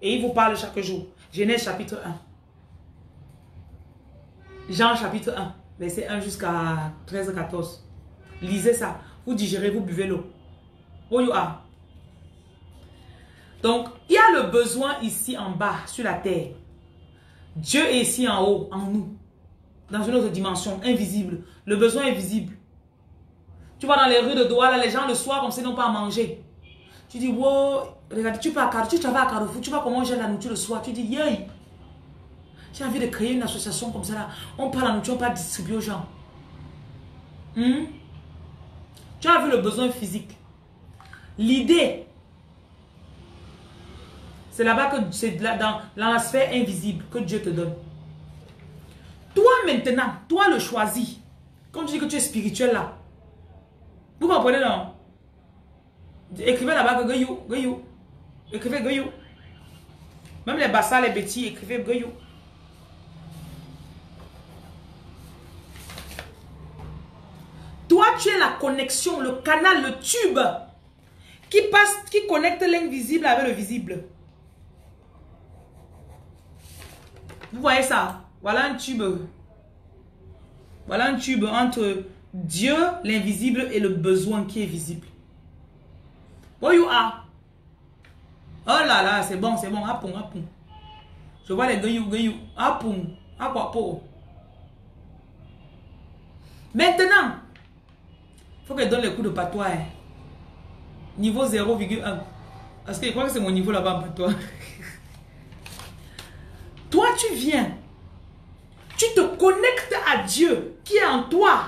Et il vous parle chaque jour. Genèse chapitre 1. Jean chapitre 1. Verset 1 jusqu'à 13-14. Lisez ça. Vous digérez, vous buvez l'eau. Oh you are. Donc, il y a le besoin ici en bas, sur la terre. Dieu est ici en haut, en nous. Dans une autre dimension, invisible. Le besoin est visible. Tu vas dans les rues de Douala, les gens le soir, comme ça, ils n'ont pas à manger. Tu dis, wow, regarde, tu vas à Carrefour, tu vas comment j'ai la nourriture le soir. Tu dis, yay. J'ai envie de créer une association comme ça là. On parle la nourriture, on peut distribuer aux gens. Tu as vu le besoin physique. L'idée, c'est là-bas que c'est dans la sphère invisible que Dieu te donne. Toi maintenant, toi le choisi. Comme tu dis que tu es spirituel là. Vous comprenez non? Écrivez là-bas que Goyou, Goyou. Écrivez Goyou. Même les bassins, les petits, écrivez Goyou. Toi, tu es la connexion, le canal, le tube qui passe, qui connecte l'invisible avec le visible. Vous voyez ça? Voilà un tube. Voilà un tube entre Dieu, l'invisible, et le besoin qui est visible. Oh you are. Oh là là, c'est bon, c'est bon. Apon, apon. Je vois les goyou, goyou. Apon. Aquapo. Maintenant, il faut qu'elle donne les coups de patois. Hein. Niveau 0,1. Parce que je crois que c'est mon niveau là-bas en patois. Toi, tu viens. Tu te connectes à Dieu qui est en toi.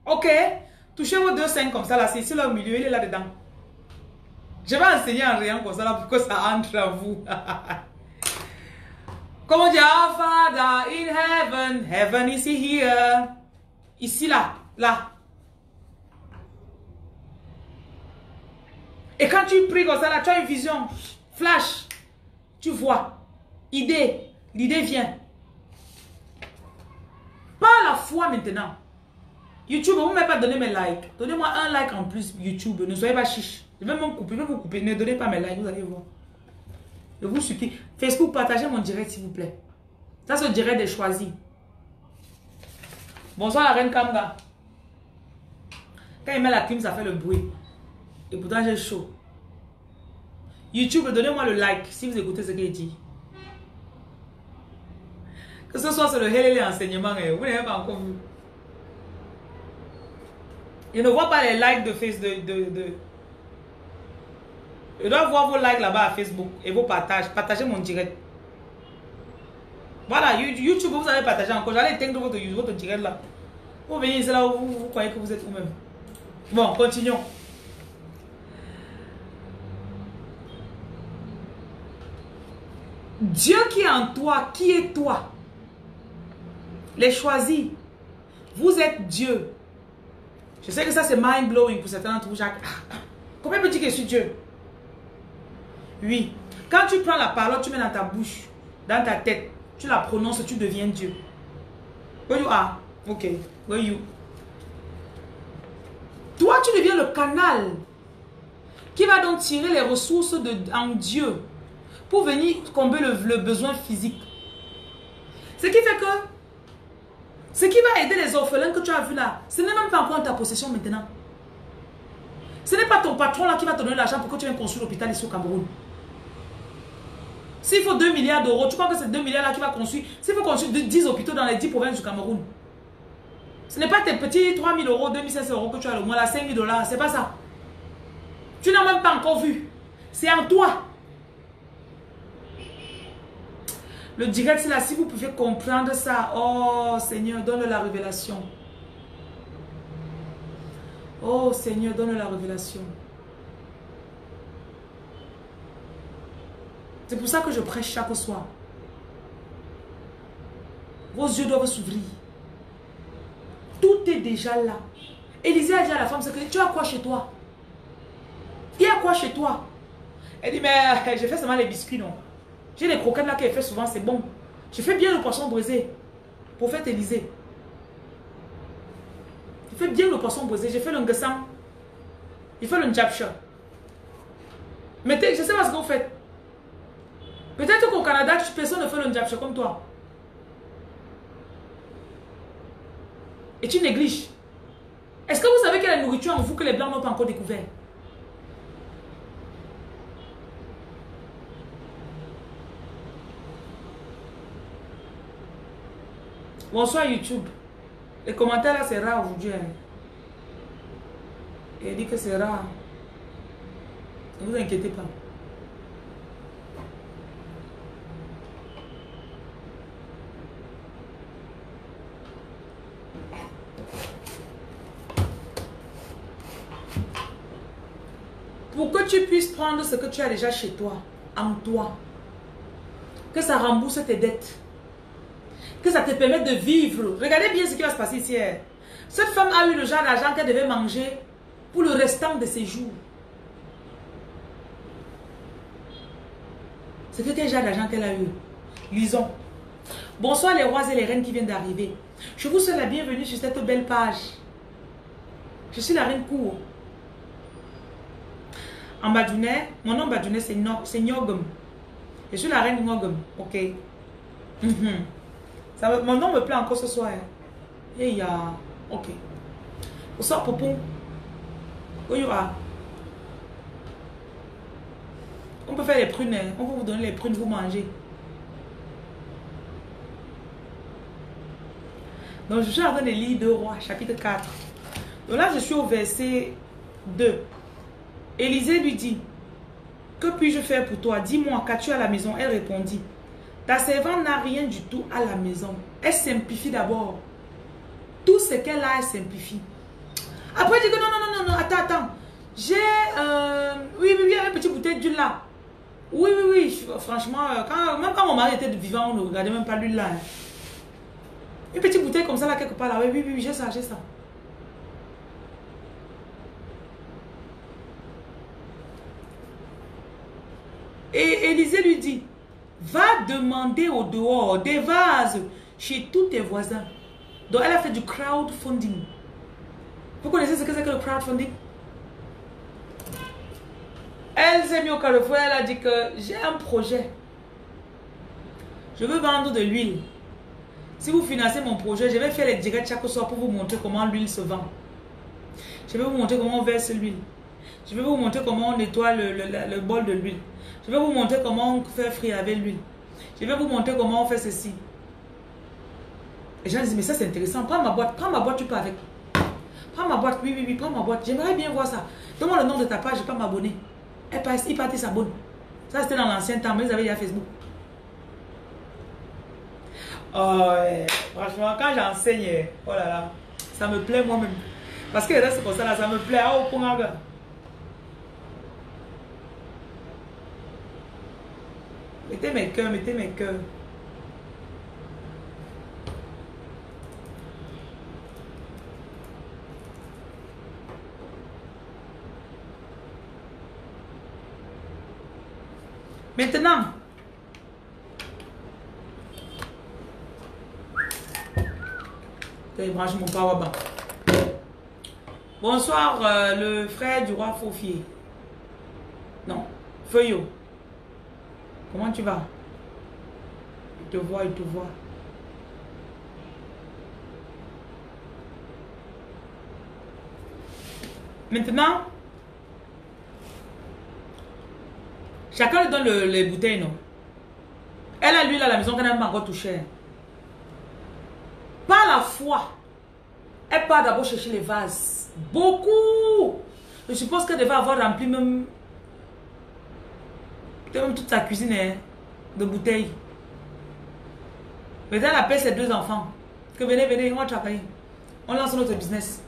Ok? Touchez vos deux seins comme ça là. C'est ici là au milieu. Il est là-dedans. Je vais enseigner en rien comme ça là pour que ça entre à vous. Comment dire? Our Father in heaven. Heaven is here. Ici là. Là. Et quand tu pries comme ça là, tu as une vision. Flash. Tu vois. Idée. L'idée vient. Pas la foi maintenant. YouTube, vous ne m'avez pas donné mes likes. Donnez-moi un like en plus, YouTube. Ne soyez pas chiche. Je vais même couper, je vais vous couper. Ne donnez pas mes likes, vous allez voir. Je vous supplie. Facebook, partagez mon direct, s'il vous plaît. Ça, c'est le direct des choisis. Bonsoir, la reine Kamga. Quand il met la clim, ça fait le bruit. Et pourtant, j'ai chaud. YouTube, donnez-moi le like si vous écoutez ce qu'il dit. Que ce soit sur le Helele enseignement, vous n'avez pas encore vu. Je ne vois pas les likes de Facebook. Je dois voir vos likes là-bas à Facebook et vos partages. Partagez mon direct. Voilà, YouTube, vous allez partager encore. J'allais éteindre votre direct là. Vous venez ici là où vous croyez que vous êtes vous-même. Bon, continuons. Dieu qui est en toi, qui est toi? Les choisis. Vous êtes Dieu. Je sais que ça c'est mind-blowing pour certains d'entre vous, Jacques. Combien peut dire que je suis Dieu? Oui. Quand tu prends la parole, tu mets dans ta bouche, dans ta tête, tu la prononces, tu deviens Dieu. Where you are? Ok. Where you? Toi, tu deviens le canal qui va donc tirer les ressources en Dieu pour venir combler le besoin physique. Ce qui fait que ce qui va aider les orphelins que tu as vu là, ce n'est même pas encore ta possession maintenant. Ce n'est pas ton patron là qui va te donner l'argent pour que tu viennes construire l'hôpital ici au Cameroun. S'il faut 2 milliards d'euros, tu crois que c'est 2 milliards là qui va construire? S'il faut construire 10 hôpitaux dans les 10 provinces du Cameroun, ce n'est pas tes petits 3 000 euros, 2 500 euros que tu as le mois là, 5 000 $, c'est pas ça. Tu n'as même pas encore vu. C'est en toi. Le direct, c'est là, si vous pouvez comprendre ça. Oh Seigneur, donne la révélation. Oh Seigneur, donne la révélation. C'est pour ça que je prêche chaque soir. Vos yeux doivent s'ouvrir. Tout est déjà là. Élisée a dit à la femme, c'est que tu as quoi chez toi? Il y a quoi chez toi? Elle dit, mais j'ai fait seulement les biscuits, non? J'ai les croquettes là qu'elle fait souvent, c'est bon. Je fais bien le poisson brisé. Prophète Élisée. Je fais bien le poisson brisé. J'ai fait le ngesang. Il fait le njapcha. Mettez, je sais pas ce que vous faites. Peut-être qu'au Canada, personne ne fait le ndiapché comme toi. Et tu négliges. Est-ce que vous savez qu'il y a la nourriture en vous que les Blancs n'ont pas encore découvert? Bonsoir YouTube. Les commentaires là, c'est rare aujourd'hui. Hein. Il dit que c'est rare. Ne vous inquiétez pas. Pour que tu puisses prendre ce que tu as déjà chez toi, en toi, que ça rembourse tes dettes, que ça te permette de vivre. Regardez bien ce qui va se passer ici. Cette femme a eu le genre d'argent qu'elle devait manger pour le restant de ses jours. C'est quel genre d'argent qu'elle a eu? Lisons. Bonsoir les rois et les reines qui viennent d'arriver. Je vous souhaite la bienvenue sur cette belle page. Je suis la reine Cour. En Badounet, mon nom Badounet c'est Nyogum. Je suis la reine Nyogum, ok. Mon nom me plaît encore ce soir. Et il y a... Ok. Bonsoir Popon. Où il y aura? On peut faire les prunes. On peut vous donner les prunes, vous mangez. Donc je suis en train de lire 2 Rois, chapitre 4. Donc là je suis au verset 2. Élisée lui dit, que puis-je faire pour toi? Dis-moi, qu'as-tu à la maison? Elle répondit, ta servante n'a rien du tout à la maison. Elle simplifie d'abord. Tout ce qu'elle a, elle simplifie. Après, elle dit que non, attends. J'ai, oui, une petite bouteille d'huile là. Oui, franchement, même quand mon mari était vivant, on ne regardait même pas l'huile là. Hein. Une petite bouteille comme ça là, quelque part là. Oui, j'ai ça. Et Élisée lui dit, va demander au dehors des vases chez tous tes voisins. Donc elle a fait du crowdfunding. Vous connaissez ce que c'est que le crowdfunding? Elle s'est mise au carrefour, elle a dit que j'ai un projet. Je veux vendre de l'huile. Si vous financez mon projet, je vais faire les directs chaque soir pour vous montrer comment l'huile se vend. Je vais vous montrer comment on verse l'huile. Je vais vous montrer comment on nettoie le bol de l'huile. Je vais vous montrer comment on fait frire avec l'huile. Je vais vous montrer comment on fait ceci. Et les gens disent, mais ça c'est intéressant. Prends ma boîte, tu peux avec. Prends ma boîte, oui, prends ma boîte. J'aimerais bien voir ça. Donne-moi le nom de ta page, je ne vais pas m'abonner. Il partait s'abonne. Ça c'était dans l'ancien temps, mais ils avaient déjà Facebook. Oh, ouais. Franchement, quand j'enseigne, oh là là, ça me plaît moi-même. Parce que c'est comme ça là, ça me plaît. Oh, pour un gars. Mettez mes cœurs. Maintenant, je branche mon powerbank. Bonsoir, le frère du roi Faufier. Non, Feuillot. Comment tu vas? Il te voit. Maintenant, chacun lui donne les bouteilles, non? Elle a l'huile à la maison qu'elle n'a pas encore touché. Par la foi, elle part d'abord chercher les vases. Beaucoup! Je suppose qu'elle devait avoir rempli même toute sa cuisine hein, de bouteilles. Mais elle appelle ses 2 enfants. Que venez, on va travailler. On lance notre business.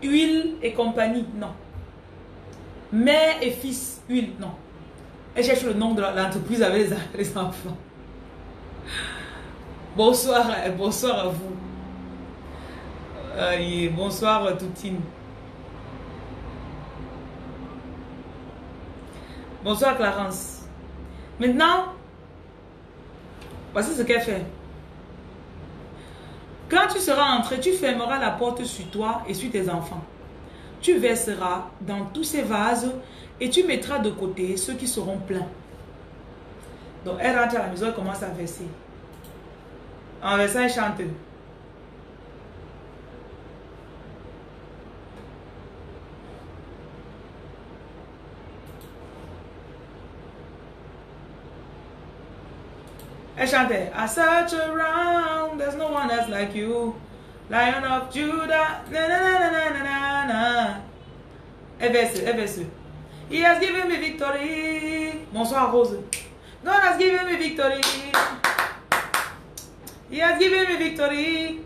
Huile et compagnie, non. Mère et fils, huile, non. Elle cherche le nom de l'entreprise avec les enfants. Bonsoir à vous. Bonsoir Toutine. Bonsoir Clarence. Maintenant, voici ce qu'elle fait. Quand tu seras entré, tu fermeras la porte sur toi et sur tes enfants. Tu verseras dans tous ces vases et tu mettras de côté ceux qui seront pleins. Donc, elle rentre à la maison et commence à verser. En versant, elle chante. Elle chantait I search around, there's no one else like you, Lion of Judah, na na na na na na na. Elle verse, elle verse. He has given me victory. Bonsoir Rose. God has given me victory. He has given me victory.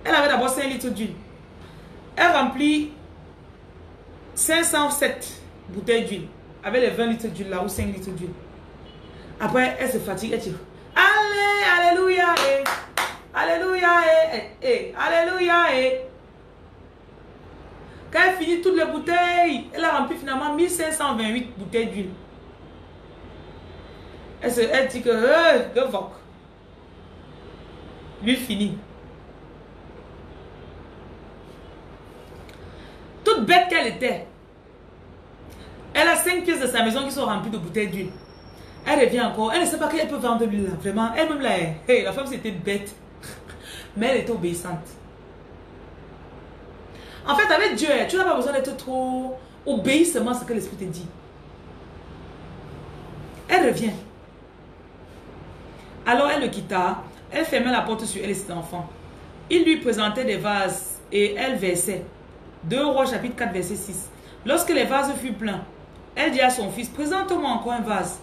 Elle avait d'abord 5 litres d'huile. Elle remplit 507 bouteilles d'huile avec les 20 litres d'huile là ou 5 litres d'huile. Après, elle se fatigue, elle dit Allez, alléluia, alléluia, alléluia. Quand elle finit toutes les bouteilles, elle a rempli finalement 1528 bouteilles d'huile. Elle dit que voc. L'huile finie. Toute bête qu'elle était, elle a 5 pièces de sa maison qui sont remplies de bouteilles d'huile. Elle revient encore. Elle ne sait pas qu'elle peut vendre l'huile là. Vraiment, elle-même là. Hey, la femme c'était bête. Mais elle était obéissante. En fait, avec Dieu, tu n'as pas besoin d'être trop... Obéis seulement à ce que l'Esprit te dit. Elle revient. Alors elle le quitta. Elle fermait la porte sur elle et ses enfants. Il lui présentait des vases et elle versait. 2 Rois chapitre 4 verset 6. Lorsque les vases furent pleins, elle dit à son fils, présente-moi encore un vase.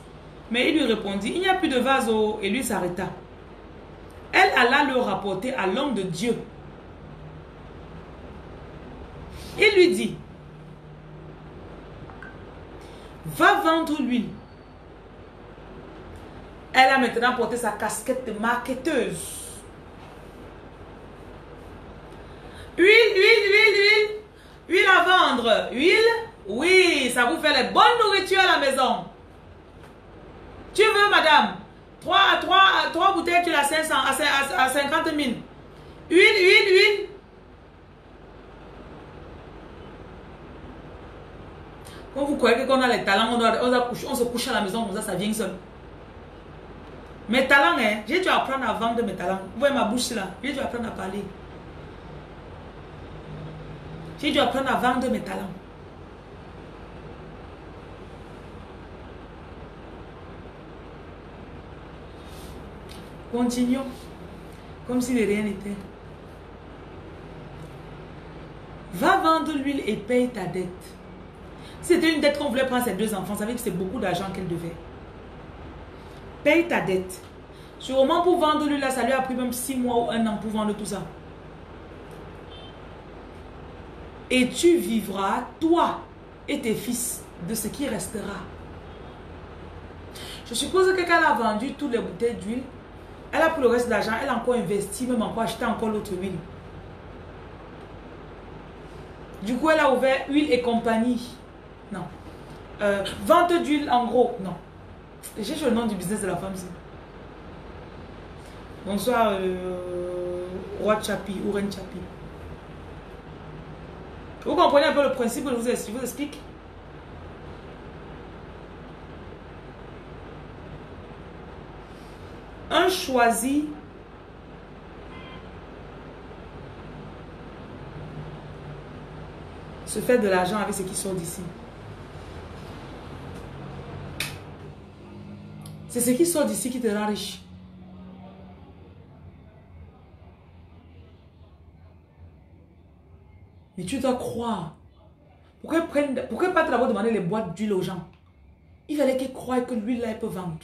Mais il lui répondit, il n'y a plus de vase, et lui s'arrêta. Elle alla le rapporter à l'homme de Dieu. Il lui dit, va vendre l'huile. Elle a maintenant porté sa casquette de marketeuse. Huile à vendre. Huile, oui, ça vous fait les bonnes nourritures à la maison. Tu veux, madame, 3 bouteilles, tu l'as 500 à 50 000. Huile. Quand vous croyez qu'on a les talents, on se couche à la maison, comme ça vient seul. Mes talents, hein, j'ai dû apprendre à vendre mes talents. Vous voyez ma bouche là, j'ai dû apprendre à parler. J'ai dû apprendre à vendre mes talents. Continuons. Comme si de rien n'était. Va vendre l'huile et paye ta dette. C'était une dette qu'on voulait prendre ses 2 enfants. Ça veut dire que c'est beaucoup d'argent qu'elle devait. Paye ta dette. Sûrement pour vendre l'huile, ça lui a pris même 6 mois ou 1 an pour vendre tout ça. Et tu vivras, toi et tes fils, de ce qui restera. Je suppose que quand elle a vendu toutes les bouteilles d'huile, elle a pris le reste de l'argent, elle a encore investi, même encore acheté encore l'autre huile. Du coup, elle a ouvert huile et compagnie. Non. Vente d'huile en gros. Non. J'ai le nom du business de la femme. Bonsoir, Roi Chapi, Ouren Chapi. Vous comprenez un peu le principe que je vous explique? Un choisi se fait de l'argent avec ce qui sort d'ici. C'est ce qui sort d'ici qui te rend riche. Mais tu dois croire. Pourquoi pas d'abord demander les boîtes d'huile aux gens? Il fallait qu'ils croient que l'huile là, elle peut vendre.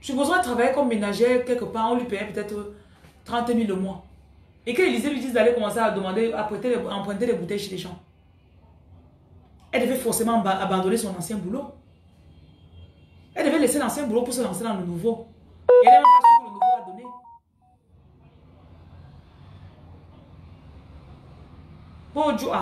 Supposons travailler comme ménagère quelque part, on lui payait peut-être 30 000 le mois. Et que Élisée lui dise d'aller commencer à demander, à emprunter des bouteilles chez les gens. Elle devait forcément abandonner son ancien boulot. Elle devait laisser l'ancien boulot pour se lancer dans le nouveau. Et elle n'avait pas ce que le nouveau a donné. Bonjour.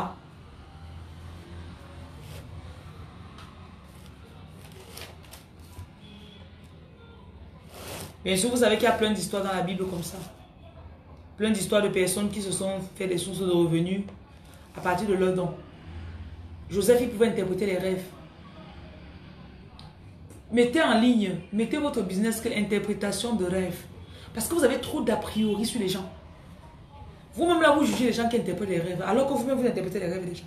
Bien sûr, vous savez qu'il y a plein d'histoires dans la Bible comme ça. Plein d'histoires de personnes qui se sont fait des sources de revenus à partir de leurs dons. Joseph, il pouvait interpréter les rêves. Mettez en ligne, mettez votre business que interprétation de rêve. Parce que vous avez trop d'a priori sur les gens. Vous-même là, vous jugez les gens qui interprètent les rêves, alors que vous-même, vous interprétez les rêves des gens.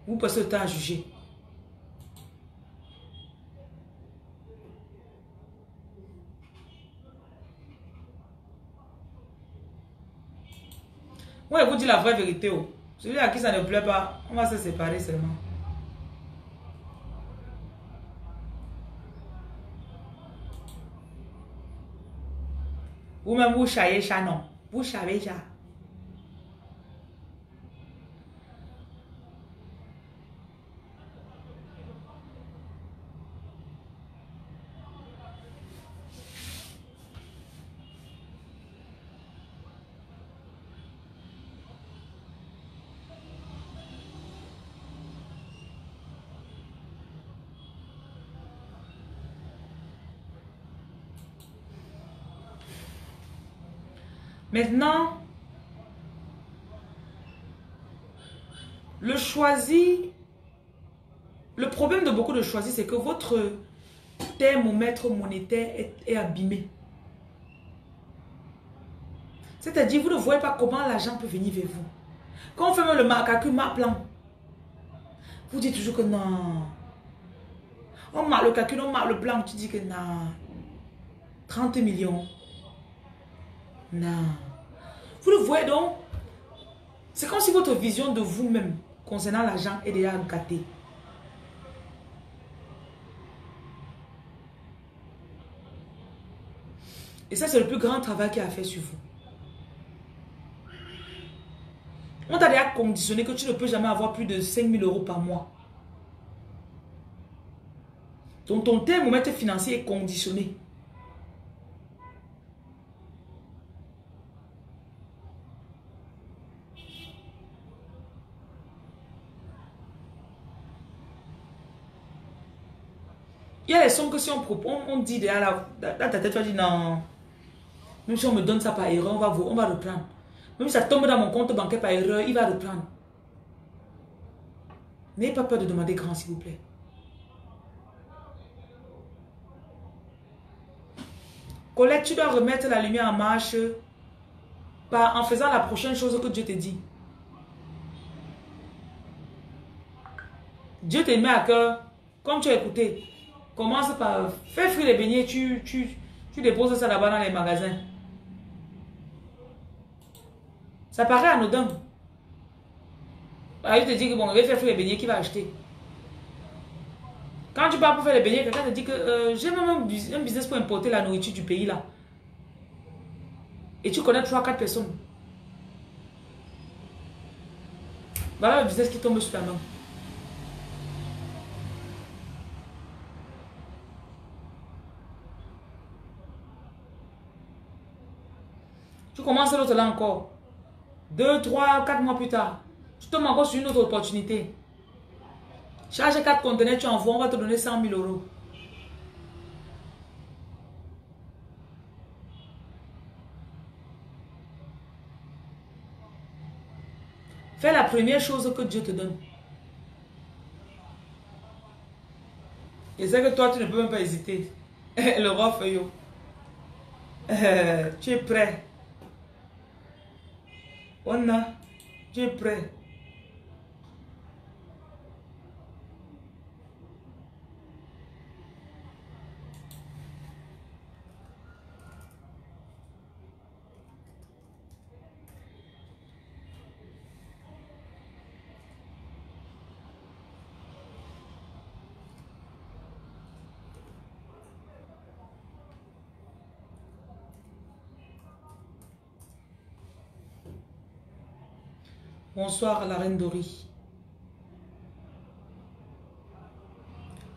Vous passez le temps à juger. Moi, je vous dis la vraie vérité. Oh. Celui à qui ça ne plaît pas, on va se séparer seulement. Vous-même, vous chaillez ça, non. Vous savez ça. Maintenant, le choisi, le problème de beaucoup de choisis, c'est que votre thermomètre monétaire est abîmé. C'est-à-dire, vous ne voyez pas comment l'argent peut venir vers vous. Quand on fait même le calcul plan, vous dites toujours que non. On marque le calcul, on marque le plan, tu dis que non. 30 millions. Non. Vous le voyez donc. C'est comme si votre vision de vous-même concernant l'argent est déjà gâtée. Et ça, c'est le plus grand travail qu'il y a à faire sur vous. On t'a déjà conditionné que tu ne peux jamais avoir plus de 5 000 € par mois. Donc ton thermomètre financier est conditionné. Il y a les sommes que si on propose, on dit déjà là, dans ta tête, tu vas dire non. Même si on me donne ça par erreur, on va reprendre. Même si ça tombe dans mon compte bancaire par erreur, il va reprendre. N'ayez pas peur de demander grand, s'il vous plaît. Colette, tu dois remettre la lumière en marche en faisant la prochaine chose que Dieu te dit. Dieu te met à cœur, comme tu as écouté. Commence par faire frire les beignets, tu déposes ça là-bas dans les magasins. Ça paraît anodin. Je te dis que bon, je vais faire frire les beignets, qui va acheter? Quand tu pars pour faire les beignets, quelqu'un te dit que j'ai même un business pour importer la nourriture du pays là. Et tu connais 3-4 personnes. Voilà le business qui tombe sur ta main. Tu commences l'autre là encore. 2, 3, 4 mois plus tard. Tu tombes encore sur une autre opportunité. Charge 4 conteneurs, tu envoies, on va te donner 100 000 €. Fais la première chose que Dieu te donne. Et c'est que toi, tu ne peux même pas hésiter. Le roi Feuillot. Tu es prêt. Tu es prêt. Bonsoir, la reine Dori.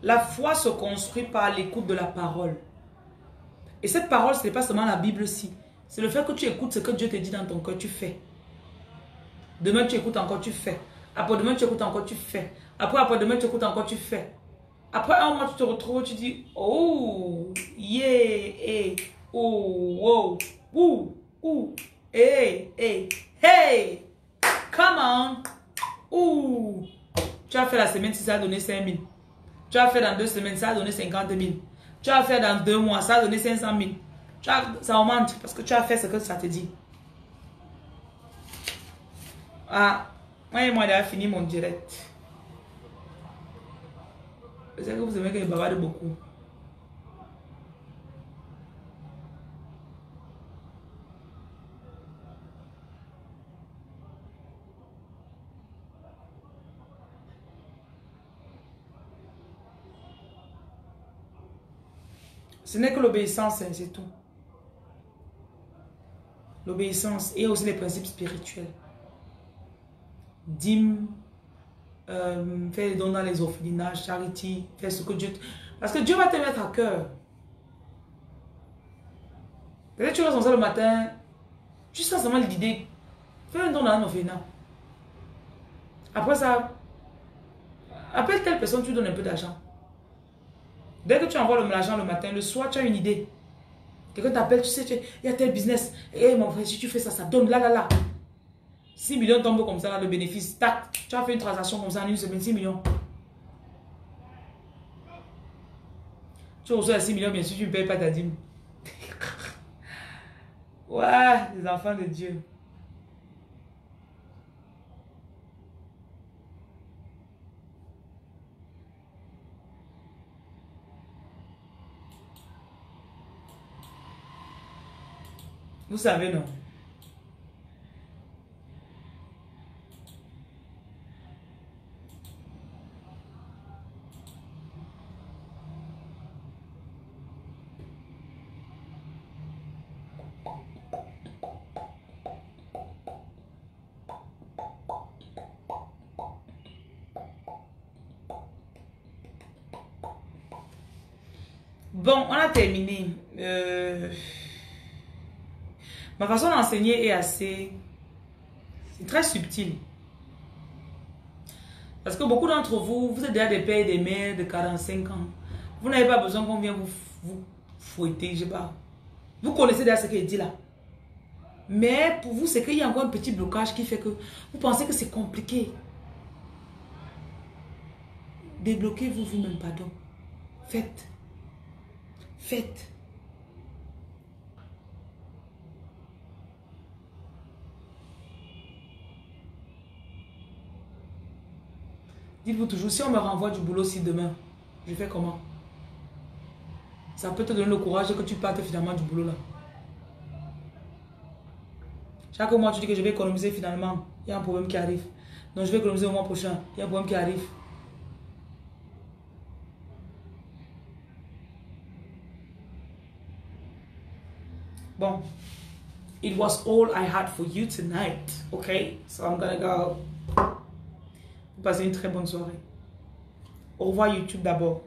La foi se construit par l'écoute de la parole. Et cette parole, ce n'est pas seulement la Bible-ci. C'est le fait que tu écoutes ce que Dieu te dit dans ton cœur, tu fais. Demain, tu écoutes encore, tu fais. Après-demain, tu écoutes encore, tu fais. Après-demain, tu écoutes encore, tu fais. Après un mois, tu te retrouves, tu dis, oh, yeah, hey, oh, wow, ouh, ouh, hey, hey, hey. Come on. Ouh. Tu as fait la semaine, si ça a donné 5 000. Tu as fait dans 2 semaines, ça a donné 50 000. Tu as fait dans 2 mois, ça a donné 500 000. Ça augmente parce que tu as fait ce que ça te dit. Ah, moi, il a fini mon direct. Je sais que vous aimez que je bavarde beaucoup. Ce n'est que l'obéissance, hein, c'est tout. L'obéissance et aussi les principes spirituels. Dîme, faire les dons dans les orphelinages, charity, faire ce que Dieu... Parce que Dieu va te mettre à cœur. Peut-être que tu restes comme ça le matin, tu sens seulement l'idée, fais un don dans un orphelinat. Après ça, appelle telle personne, tu donnes un peu d'argent. Dès que tu envoies l'argent le matin, le soir, tu as une idée. Quelqu'un t'appelle, tu sais, il y a tel business. Et mon frère, si tu fais ça, ça donne là. 6 millions tombent comme ça, là, le bénéfice. Tac, tu as fait une transaction comme ça en une semaine, 6 millions. Tu reçois 6 millions, bien sûr, tu ne payes pas ta dîme. Ouais, les enfants de Dieu. Vous savez, non? Bon, on a terminé. Ma façon d'enseigner est assez... C'est très subtil. Parce que beaucoup d'entre vous, vous êtes déjà des pères et des mères de 45 ans. Vous n'avez pas besoin qu'on vienne vous fouetter, je sais pas. Vous connaissez déjà ce qu'il dit là. Mais pour vous, c'est qu'il y a encore un petit blocage qui fait que vous pensez que c'est compliqué. Débloquez-vous vous-même, pardon. Faites. Faites. Dites-vous toujours, si on me renvoie du boulot si demain, je fais comment? Ça peut te donner le courage que tu partes finalement du boulot là. Chaque mois, tu dis que je vais économiser finalement. Il y a un problème qui arrive. Donc, je vais économiser au mois prochain. Il y a un problème qui arrive. Bon. It was all I had for you tonight. Okay? So, I'm gonna go. Vous passez une très bonne soirée. Au revoir YouTube d'abord.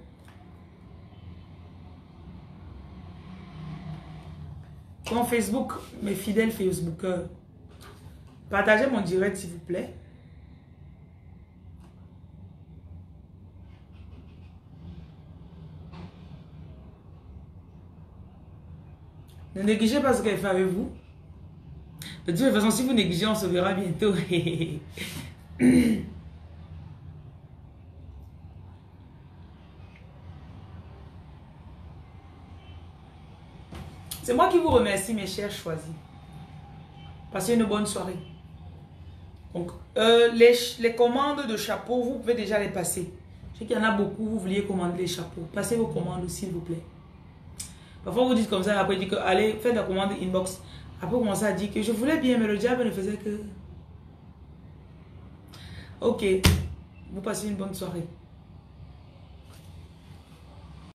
Sur Facebook, mes fidèles Facebookers, partagez mon direct s'il vous plaît. Ne négligez pas ce qu'elle fait avec vous. De toute façon, si vous négligez, on se verra bientôt. C'est moi qui vous remercie, mes chers choisis. Passez une bonne soirée. Donc, les commandes de chapeaux, vous pouvez déjà les passer. Je sais qu'il y en a beaucoup, vous vouliez commander les chapeaux. Passez vos commandes, s'il vous plaît. Parfois, vous dites comme ça, après, dites que, allez, faites la commande inbox. Après, vous commencez à dire que je voulais bien, mais le diable ne faisait que... Ok, vous passez une bonne soirée.